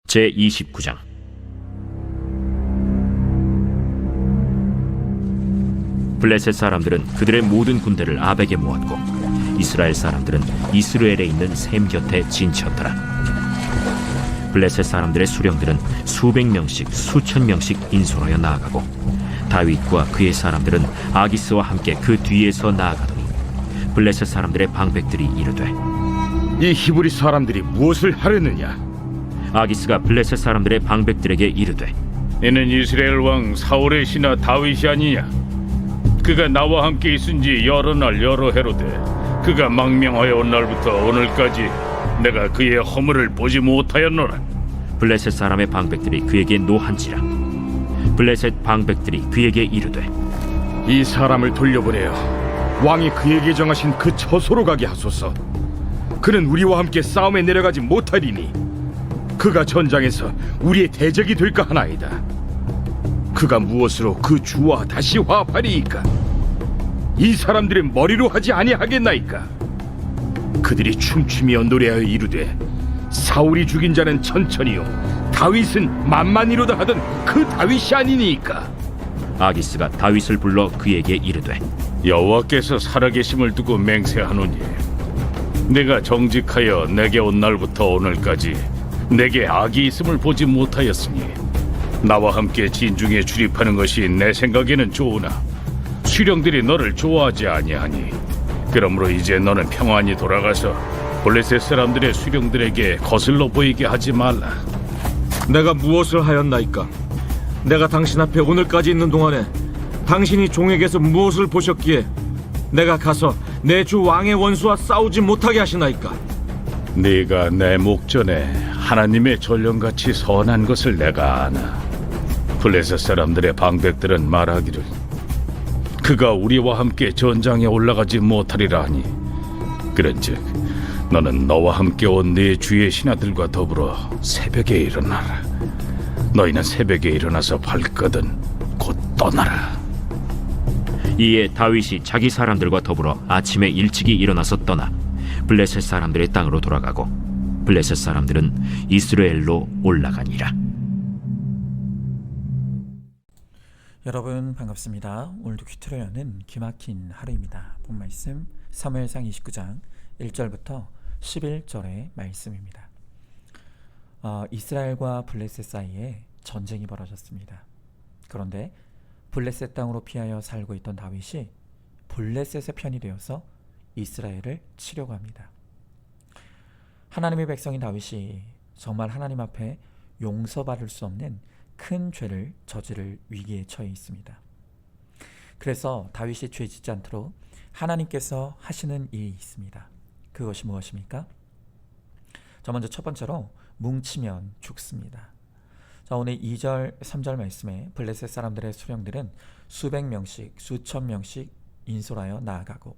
제29장. 블레셋 사람들은 그들의 모든 군대를 아벡에 모았고 이스라엘 사람들은 이스라엘에 있는 셈 곁에 진쳤더라. 블레셋 사람들의 수령들은 수백 명씩 수천 명씩 인솔하여 나아가고 다윗과 그의 사람들은 아기스와 함께 그 뒤에서 나아가더니 블레셋 사람들의 방백들이 이르되, 이 히브리 사람들이 무엇을 하려느냐? 아기스가 블레셋 사람들의 방백들에게 이르되, 이는 이스라엘 왕 사울의 신하 다윗이 아니냐? 그가 나와 함께 있은지 여러 날 여러 해로되 그가 망명하여 온 날부터 오늘까지 내가 그의 허물을 보지 못하였노라. 블레셋 사람의 방백들이 그에게 노한지라. 블레셋 방백들이 그에게 이르되, 이 사람을 돌려보내어 왕이 그에게 정하신 그 처소로 가게 하소서. 그는 우리와 함께 싸움에 내려가지 못하리니 그가 전장에서 우리의 대적이 될까 하나이다. 그가 무엇으로 그 주와 다시 화합하리이까? 이 사람들의 머리로 하지 아니하겠나이까? 그들이 춤추며 노래하여 이르되, 사울이 죽인 자는 천천히요 다윗은 만만이로다 하던 그 다윗이 아니니까. 아기스가 다윗을 불러 그에게 이르되, 여호와께서 살아계심을 두고 맹세하노니 내가 정직하여 내게 온 날부터 오늘까지 내게 악이 있음을 보지 못하였으니 나와 함께 진중에 출입하는 것이 내 생각에는 좋으나 수령들이 너를 좋아하지 아니하니 그러므로 이제 너는 평안히 돌아가서 블레셋 사람들의 수령들에게 거슬러 보이게 하지 말라. 내가 무엇을 하였나이까? 내가 당신 앞에 오늘까지 있는 동안에 당신이 종에게서 무엇을 보셨기에 내가 가서 내 주 왕의 원수와 싸우지 못하게 하시나이까? 네가 내 목전에 하나님의 전령같이 선한 것을 내가 아나. 블레셋 사람들의 방백들은 말하기를 그가 우리와 함께 전장에 올라가지 못하리라 하니, 그런즉 너는 너와 함께 온 네 주의 신하들과 더불어 새벽에 일어나라. 너희는 새벽에 일어나서 발거든 곧 떠나라. 이에 다윗이 자기 사람들과 더불어 아침에 일찍이 일어나서 떠나 블레셋 사람들의 땅으로 돌아가고 블레셋 사람들은 이스라엘로 올라가니라. 여러분 반갑습니다. 오늘도 큐티를 여는 기막힌 하루입니다. 본 말씀 사무엘상 29장 1절부터 11절의 말씀입니다. 이스라엘과 블레셋 사이에 전쟁이 벌어졌습니다. 그런데 블레셋 땅으로 피하여 살고 있던 다윗이 블레셋의 편이 되어서 이스라엘을 치려고 합니다. 하나님의 백성인 다윗이 정말 하나님 앞에 용서받을 수 없는 큰 죄를 저지를 위기에 처해 있습니다. 그래서 다윗이 죄 짓지 않도록 하나님께서 하시는 일이 있습니다. 그것이 무엇입니까? 자, 먼저 첫 번째로 뭉치면 죽습니다. 자, 오늘 2절, 3절 말씀에 블레셋 사람들의 수령들은 수백 명씩, 수천 명씩 인솔하여 나아가고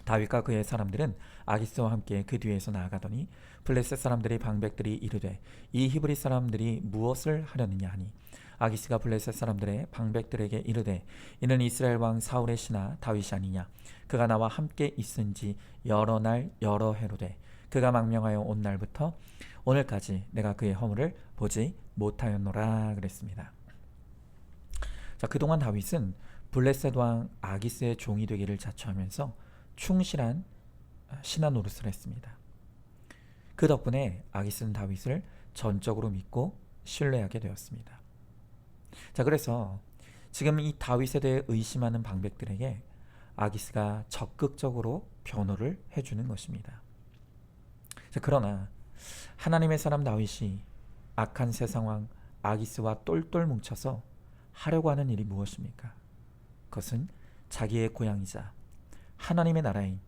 다윗과 그의 사람들은 아기스와 함께 그 뒤에서 나아가더니 블레셋 사람들의 방백들이 이르되, 이 히브리 사람들이 무엇을 하려느냐 하니, 아기스가 블레셋 사람들의 방백들에게 이르되, 이는 이스라엘 왕 사울의 신하 다윗이 아니냐? 그가 나와 함께 있은지 여러 날 여러 해로되 그가 망명하여 온 날부터 오늘까지 내가 그의 허물을 보지 못하였노라 그랬습니다. 자, 그동안 다윗은 블레셋 왕 아기스의 종이 되기를 자처하면서 충실한 신하 노릇을 했습니다. 그 덕분에 아기스는 다윗을 전적으로 믿고 신뢰하게 되었습니다. 자, 그래서 지금 이 다윗에 대해 의심하는 방백들에게 아기스가 적극적으로 변호를 해주는 것입니다. 자, 그러나 하나님의 사람 다윗이 악한 세상왕 아기스와 똘똘 뭉쳐서 하려고 하는 일이 무엇입니까? 그것은 자기의 고향이자 하나님의 나라인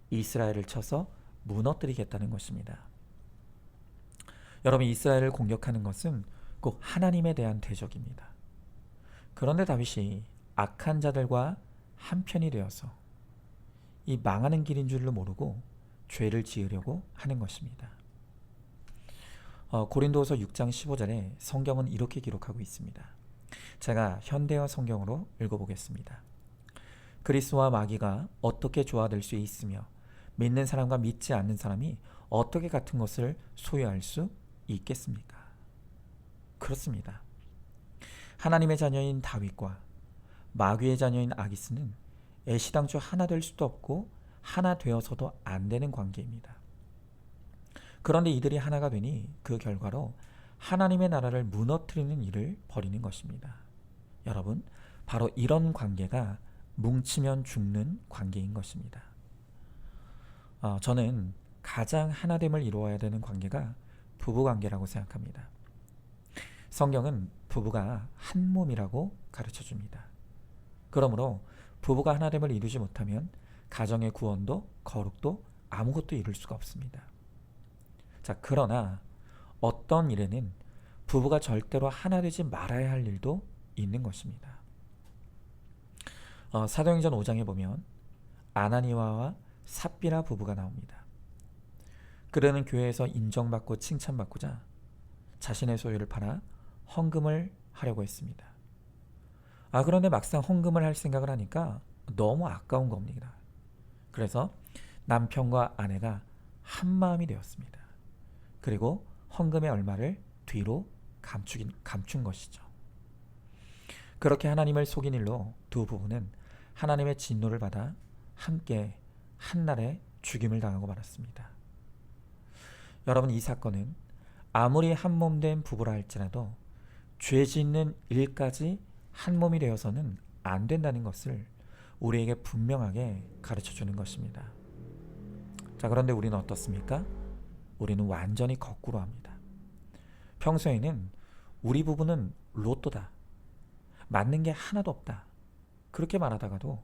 이스라엘을 쳐서 무너뜨리겠다는 것입니다. 여러분, 이스라엘을 공격하는 것은 꼭 하나님에 대한 대적입니다. 그런데 다윗이 악한 자들과 한편이 되어서 이 망하는 길인 줄로 모르고 죄를 지으려고 하는 것입니다. 고린도후서 6장 15절에 성경은 이렇게 기록하고 있습니다. 제가 현대어 성경으로 읽어보겠습니다. 그리스도와 마귀가 어떻게 조화될 수 있으며 믿는 사람과 믿지 않는 사람이 어떻게 같은 것을 소유할 수 있겠습니까? 그렇습니다. 하나님의 자녀인 다윗과 마귀의 자녀인 아기스는 애시당초 하나 될 수도 없고 하나 되어서도 안 되는 관계입니다. 그런데 이들이 하나가 되니 그 결과로 하나님의 나라를 무너뜨리는 일을 벌이는 것입니다. 여러분, 바로 이런 관계가 뭉치면 죽는 관계인 것입니다. 저는 가장 하나됨을 이루어야 되는 관계가 부부관계라고 생각합니다. 성경은 부부가 한 몸이라고 가르쳐줍니다. 그러므로 부부가 하나됨을 이루지 못하면 가정의 구원도 거룩도 아무것도 이룰 수가 없습니다. 자, 그러나 어떤 일에는 부부가 절대로 하나 되지 말아야 할 일도 있는 것입니다. 사도행전 5장에 보면 아나니아와 삽비라 부부가 나옵니다. 그들은 교회에서 인정받고 칭찬받고자 자신의 소유를 팔아 헌금을 하려고 했습니다. 그런데 막상 헌금을 할 생각을 하니까 너무 아까운 겁니다. 그래서 남편과 아내가 한 마음이 되었습니다. 그리고 헌금의 얼마를 뒤로 감춘 것이죠. 그렇게 하나님을 속인 일로 두 부부는 하나님의 진노를 받아 함께 한날에 죽임을 당하고 말았습니다. 여러분, 이 사건은 아무리 한 몸 된 부부라 할지라도 죄 짓는 일까지 한 몸이 되어서는 안 된다는 것을 우리에게 분명하게 가르쳐 주는 것입니다. 자, 그런데 우리는 어떻습니까? 우리는 완전히 거꾸로 합니다. 평소에는 우리 부부는 로또다, 맞는 게 하나도 없다, 그렇게 말하다가도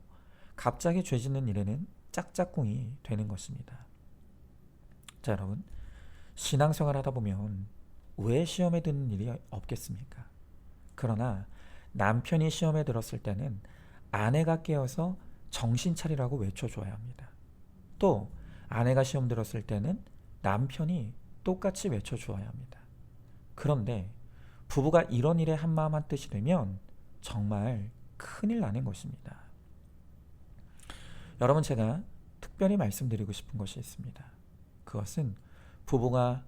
갑자기 죄 짓는 일에는 짝짝꿍이 되는 것입니다. 자, 여러분, 신앙생활 하다 보면 왜 시험에 드는 일이 없겠습니까? 그러나 남편이 시험에 들었을 때는 아내가 깨어서 정신 차리라고 외쳐줘야 합니다. 또 아내가 시험 들었을 때는 남편이 똑같이 외쳐주어야 합니다. 그런데 부부가 이런 일에 한마음 한뜻이 되면 정말 큰일 나는 것입니다. 여러분, 제가 특별히 말씀드리고 싶은 것이 있습니다. 그것은 부부가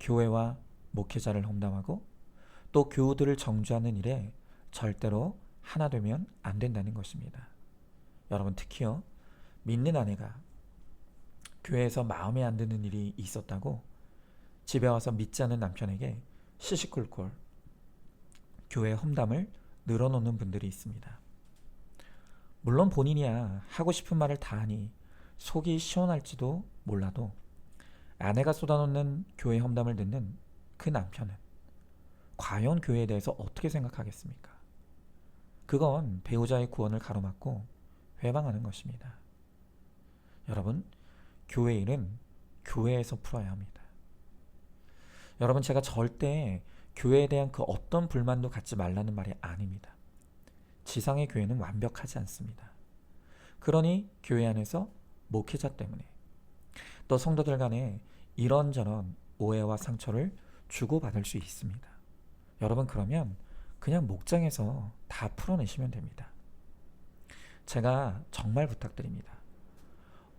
교회와 목회자를 험담하고 또 교우들을 정죄하는 일에 절대로 하나 되면 안 된다는 것입니다. 여러분, 특히요, 믿는 아내가 교회에서 마음에 안 드는 일이 있었다고 집에 와서 믿지 않는 남편에게 시시콜콜 교회 험담을 늘어놓는 분들이 있습니다. 물론 본인이야 하고 싶은 말을 다 하니 속이 시원할지도 몰라도 아내가 쏟아놓는 교회 험담을 듣는 그 남편은 과연 교회에 대해서 어떻게 생각하겠습니까? 그건 배우자의 구원을 가로막고 회방하는 것입니다. 여러분, 교회 일은 교회에서 풀어야 합니다. 여러분, 제가 절대 교회에 대한 그 어떤 불만도 갖지 말라는 말이 아닙니다. 지상의 교회는 완벽하지 않습니다. 그러니 교회 안에서 목회자 때문에 또 성도들 간에 이런저런 오해와 상처를 주고받을 수 있습니다. 여러분, 그러면 그냥 목장에서 다 풀어내시면 됩니다. 제가 정말 부탁드립니다.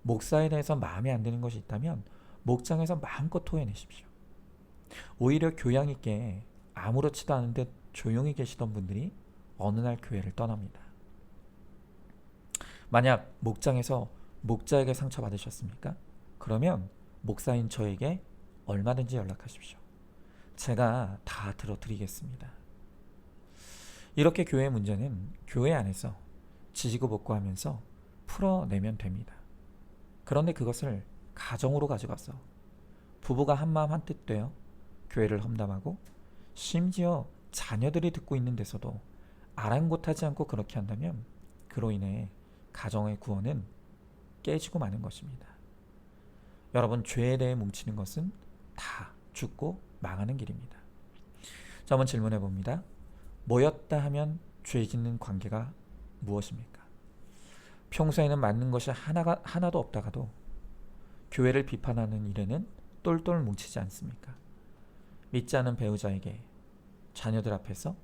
목사에 대해서 마음에 안 드는 것이 있다면 목장에서 마음껏 토해내십시오. 오히려 교양 있게 아무렇지도 않은 듯 조용히 계시던 분들이 어느 날 교회를 떠납니다. 만약 목장에서 목자에게 상처받으셨습니까? 그러면 목사인 저에게 얼마든지 연락하십시오. 제가 다 들어드리겠습니다. 이렇게 교회 문제는 교회 안에서 지지고 볶고 하면서 풀어내면 됩니다. 그런데 그것을 가정으로 가져가서 부부가 한마음 한뜻 되어 교회를 험담하고 심지어 자녀들이 듣고 있는 데서도 아랑곳하지 않고 그렇게 한다면 그로 인해 가정의 구원은 깨지고 마는 것입니다. 여러분, 죄에 대해 뭉치는 것은 다 죽고 망하는 길입니다. 자, 한번 질문해 봅니다. 모였다 하면 죄 짓는 관계가 무엇입니까? 평소에는 맞는 것이 하나도 없다가도 교회를 비판하는 일에는 똘똘 뭉치지 않습니까? 믿지 않은 배우자에게 자녀들 앞에서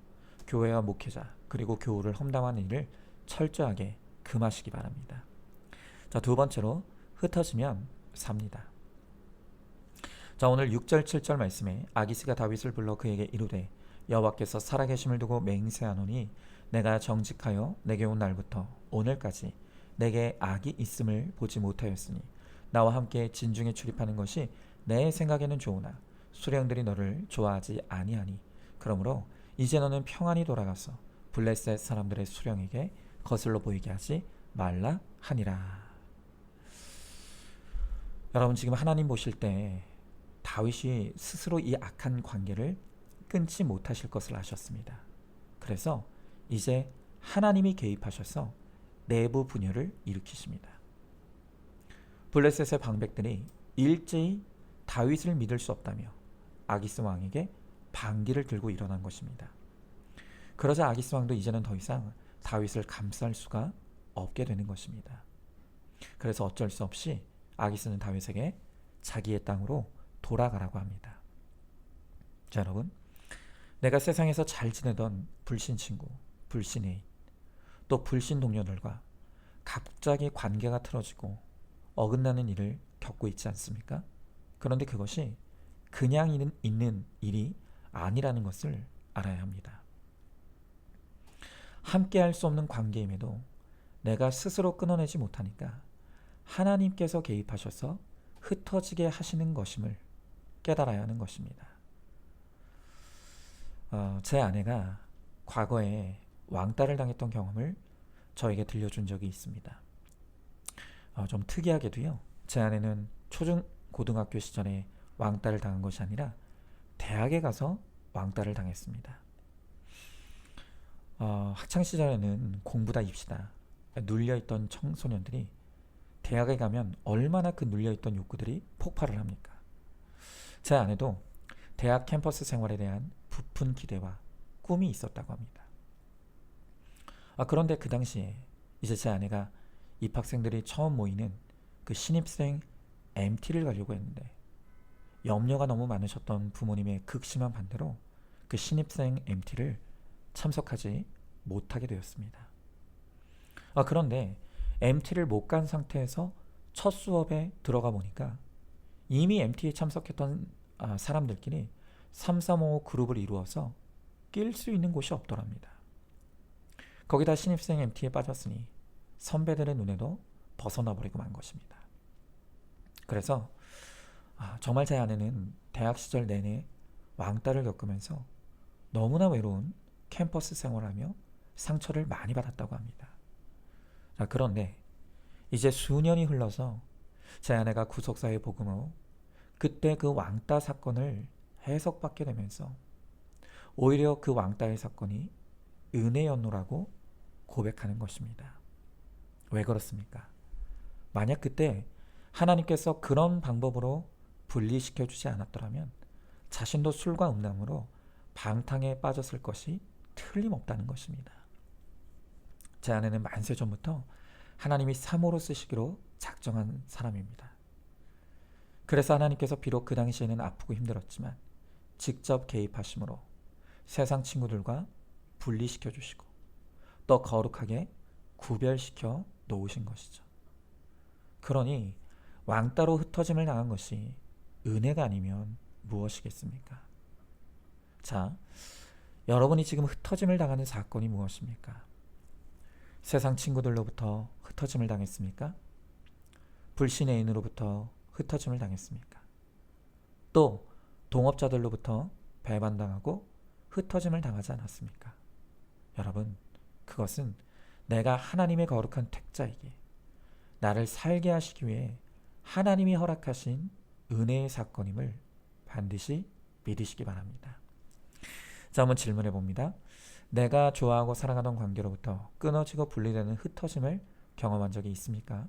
교회와 목회자 그리고 교우를 험담하는 일을 철저하게 금하시기 바랍니다. 자, 두 번째로 흩어지면 삽니다. 자, 오늘 6절 7절 말씀에 아기스가 다윗을 불러 그에게 이르되 여호와께서 살아계심을 두고 맹세하노니 내가 정직하여 내게 온 날부터 오늘까지 내게 악이 있음을 보지 못하였으니 나와 함께 진중에 출입하는 것이 내 생각에는 좋으나 수령들이 너를 좋아하지 아니하니 그러므로 이제 너는 평안히 돌아가서 블레셋 사람들의 수령에게 거슬러 보이게 하지 말라 하니라. 여러분, 지금 하나님 보실 때 다윗이 스스로 이 악한 관계를 끊지 못하실 것을 아셨습니다. 그래서 이제 하나님이 개입하셔서 내부 분열을 일으키십니다. 블레셋의 방백들이 일제히 다윗을 믿을 수 없다며 아기스 왕에게 반기를 들고 일어난 것입니다. 그러자 아기스 왕도 이제는 더 이상 다윗을 감쌀 수가 없게 되는 것입니다. 그래서 어쩔 수 없이 아기스는 다윗에게 자기의 땅으로 돌아가라고 합니다. 자, 여러분, 내가 세상에서 잘 지내던 불신 친구, 불신 애인, 또 불신 동료들과 갑자기 관계가 틀어지고 어긋나는 일을 겪고 있지 않습니까? 그런데 그것이 그냥 있는 일이 아니라는 것을 알아야 합니다. 함께 할 수 없는 관계임에도 내가 스스로 끊어내지 못하니까 하나님께서 개입하셔서 흩어지게 하시는 것임을 깨달아야 하는 것입니다. 제 아내가 과거에 왕따를 당했던 경험을 저에게 들려준 적이 있습니다. 좀 특이하게도요, 제 아내는 초중 고등학교 시절에 왕따를 당한 것이 아니라 대학에 가서 왕따를 당했습니다. 학창 시절에는 공부다 입시다 눌려있던 청소년들이 대학에 가면 얼마나 그 눌려있던 욕구들이 폭발을 합니까? 제 아내도 대학 캠퍼스 생활에 대한 부푼 기대와 꿈이 있었다고 합니다. 그런데 그 당시에 이제 제 아내가 입학생들이 처음 모이는 그 신입생 MT를 가려고 했는데 염려가 너무 많으셨던 부모님의 극심한 반대로 그 신입생 MT를 참석하지 못하게 되었습니다. 그런데 MT를 못 간 상태에서 첫 수업에 들어가 보니까 이미 MT에 참석했던 사람들끼리 3355 그룹을 이루어서 낄 수 있는 곳이 없더랍니다. 거기다 신입생 MT에 빠졌으니 선배들의 눈에도 벗어나 버리고 만 것입니다. 그래서 정말 제 아내는 대학 시절 내내 왕따를 겪으면서 너무나 외로운 캠퍼스 생활하며 상처를 많이 받았다고 합니다. 그런데 이제 수년이 흘러서 제 아내가 구속사에 복음 후 그때 그 왕따 사건을 해석받게 되면서 오히려 그 왕따의 사건이 은혜였노라고 고백하는 것입니다. 왜 그렇습니까? 만약 그때 하나님께서 그런 방법으로 분리시켜 주지 않았더라면 자신도 술과 음란으로 방탕에 빠졌을 것이 틀림없다는 것입니다. 제 아내는 만세 전부터 하나님이 사모로 쓰시기로 작정한 사람입니다. 그래서 하나님께서 비록 그 당시에는 아프고 힘들었지만 직접 개입하심으로 세상 친구들과 분리시켜 주시고 또 거룩하게 구별시켜 놓으신 것이죠. 그러니 왕따로 흩어짐을 당한 것이 은혜가 아니면 무엇이겠습니까? 자, 여러분이 지금 흩어짐을 당하는 사건이 무엇입니까? 세상 친구들로부터 흩어짐을 당했습니까? 불신 애인으로부터 흩어짐을 당했습니까? 또 동업자들로부터 배반당하고 흩어짐을 당하지 않았습니까? 여러분, 그것은 내가 하나님의 거룩한 택자이기에 나를 살게 하시기 위해 하나님이 허락하신 은혜의 사건임을 반드시 믿으시기 바랍니다. 자, 한번 질문해 봅니다. 내가 좋아하고 사랑하던 관계로부터 끊어지고 분리되는 흩어짐을 경험한 적이 있습니까?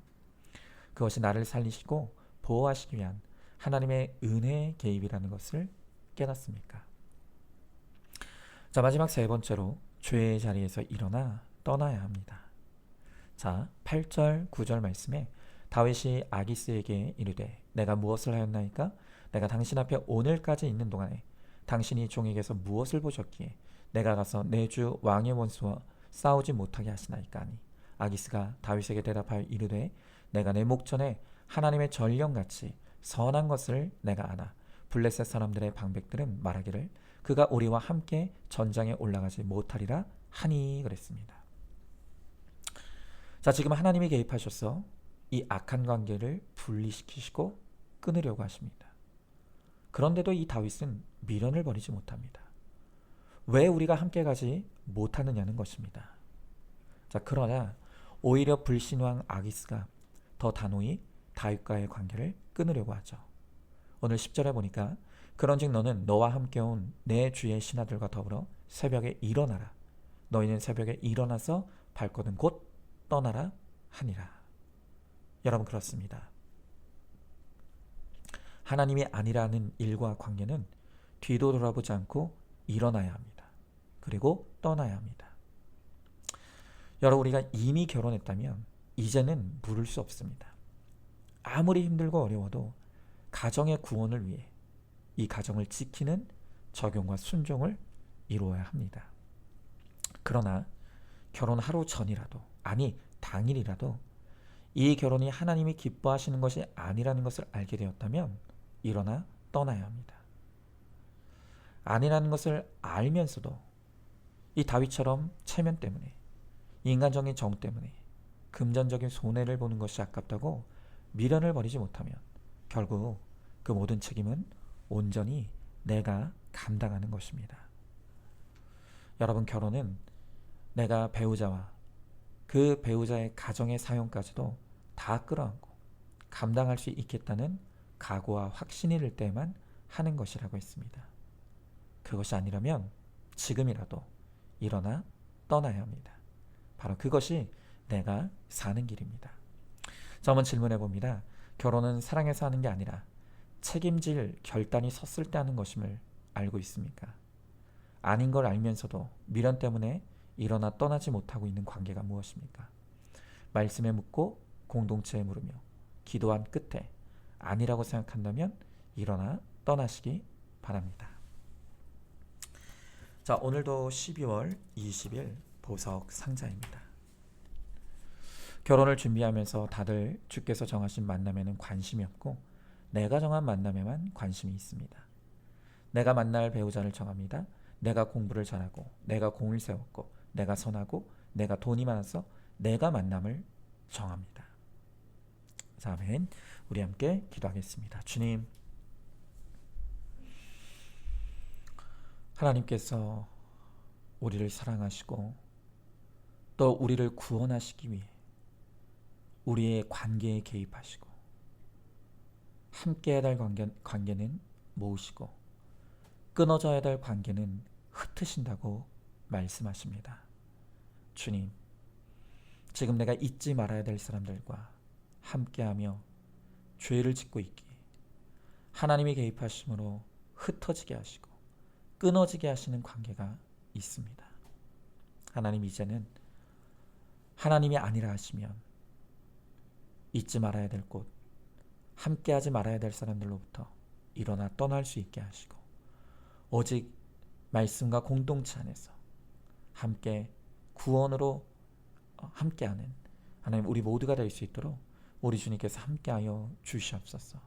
그것이 나를 살리시고 보호하시기 위한 하나님의 은혜의 개입이라는 것을 깨닫습니까? 자, 마지막 세 번째로 죄의 자리에서 일어나 떠나야 합니다. 자, 8절 9절 말씀에 다윗이 아기스에게 이르되 내가 무엇을 하였나이까? 내가 당신 앞에 오늘까지 있는 동안에 당신이 종에게서 무엇을 보셨기에 내가 가서 내 주 왕의 원수와 싸우지 못하게 하시나이까 하니 아기스가 다윗에게 대답하여 이르되 내가 내 목전에 하나님의 전령같이 선한 것을 내가 아나 블레셋 사람들의 방백들은 말하기를 그가 우리와 함께 전장에 올라가지 못하리라 하니 그랬습니다. 자, 지금 하나님이 개입하셔서 이 악한 관계를 분리시키시고 끊으려고 하십니다. 그런데도 이 다윗은 미련을 버리지 못합니다. 왜 우리가 함께 가지 못하느냐는 것입니다. 자, 그러나 오히려 불신왕 아기스가 더 단호히 다윗과의 관계를 끊으려고 하죠. 오늘 10절에 보니까 그런즉 너는 너와 함께 온 내 주의 신하들과 더불어 새벽에 일어나라. 너희는 새벽에 일어나서 발걸음 곧 떠나라 하니라. 여러분, 그렇습니다. 하나님이 아니라는 일과 관계는 뒤도 돌아보지 않고 일어나야 합니다. 그리고 떠나야 합니다. 여러분, 우리가 이미 결혼했다면 이제는 물을 수 없습니다. 아무리 힘들고 어려워도 가정의 구원을 위해 이 가정을 지키는 적용과 순종을 이루어야 합니다. 그러나 결혼 하루 전이라도, 아니 당일이라도 이 결혼이 하나님이 기뻐하시는 것이 아니라는 것을 알게 되었다면 일어나 떠나야 합니다. 아니라는 것을 알면서도 이 다윗처럼 체면 때문에, 인간적인 정 때문에 금전적인 손해를 보는 것이 아깝다고 미련을 버리지 못하면 결국 그 모든 책임은 온전히 내가 감당하는 것입니다. 여러분, 결혼은 내가 배우자와 그 배우자의 가정의 사용까지도 다 끌어안고 감당할 수 있겠다는 각오와 확신이 들 때만 하는 것이라고 했습니다. 그것이 아니라면 지금이라도 일어나 떠나야 합니다. 바로 그것이 내가 사는 길입니다. 자, 한번 질문해 봅니다. 결혼은 사랑해서 하는 게 아니라 책임질 결단이 섰을 때 하는 것임을 알고 있습니까? 아닌 걸 알면서도 미련 때문에 일어나 떠나지 못하고 있는 관계가 무엇입니까? 말씀에 묻고 공동체에 물으며 기도한 끝에 아니라고 생각한다면 일어나 떠나시기 바랍니다. 자, 오늘도 12월 20일 보석 상자입니다. 결혼을 준비하면서 다들 주께서 정하신 만남에는 관심이 없고 내가 정한 만남에만 관심이 있습니다. 내가 만날 배우자를 정합니다. 내가 공부를 잘하고 내가 공을 세웠고 내가 선하고 내가 돈이 많아서 내가 만남을 정합니다. 자, 아멘. 우리 함께 기도하겠습니다. 주님, 하나님께서 우리를 사랑하시고 또 우리를 구원하시기 위해 우리의 관계에 개입하시고 함께해야 될 관계는 모으시고 끊어져야 될 관계는 흩으신다고 말씀하십니다. 주님, 지금 내가 잊지 말아야 될 사람들과 함께하며 죄를 짓고 있기에 하나님이 개입하심으로 흩어지게 하시고 끊어지게 하시는 관계가 있습니다. 하나님, 이제는 하나님이 아니라 하시면 잊지 말아야 될 곳, 함께하지 말아야 될 사람들로부터 일어나 떠날 수 있게 하시고 오직 말씀과 공동체 안에서 함께 구원으로 함께하는 하나님, 우리 모두가 될 수 있도록 우리 주님께서 함께하여 주시옵소서.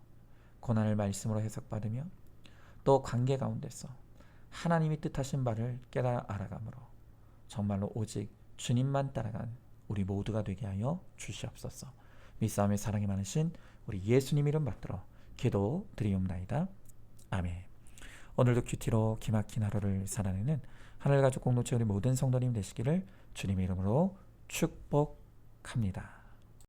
고난을 말씀으로 해석받으며 또 관계 가운데서 하나님이 뜻하신 바를 깨달아 알아가므로 정말로 오직 주님만 따라간 우리 모두가 되게 하여 주시옵소서. 믿사함의 사랑이 많으신 우리 예수님 이름 받들어 기도 드리옵나이다. 아멘. 오늘도 큐티로 기막힌 하루를 살아내는 하늘가족 공동체 우리 모든 성도님 되시기를 주님의 이름으로 축복합니다.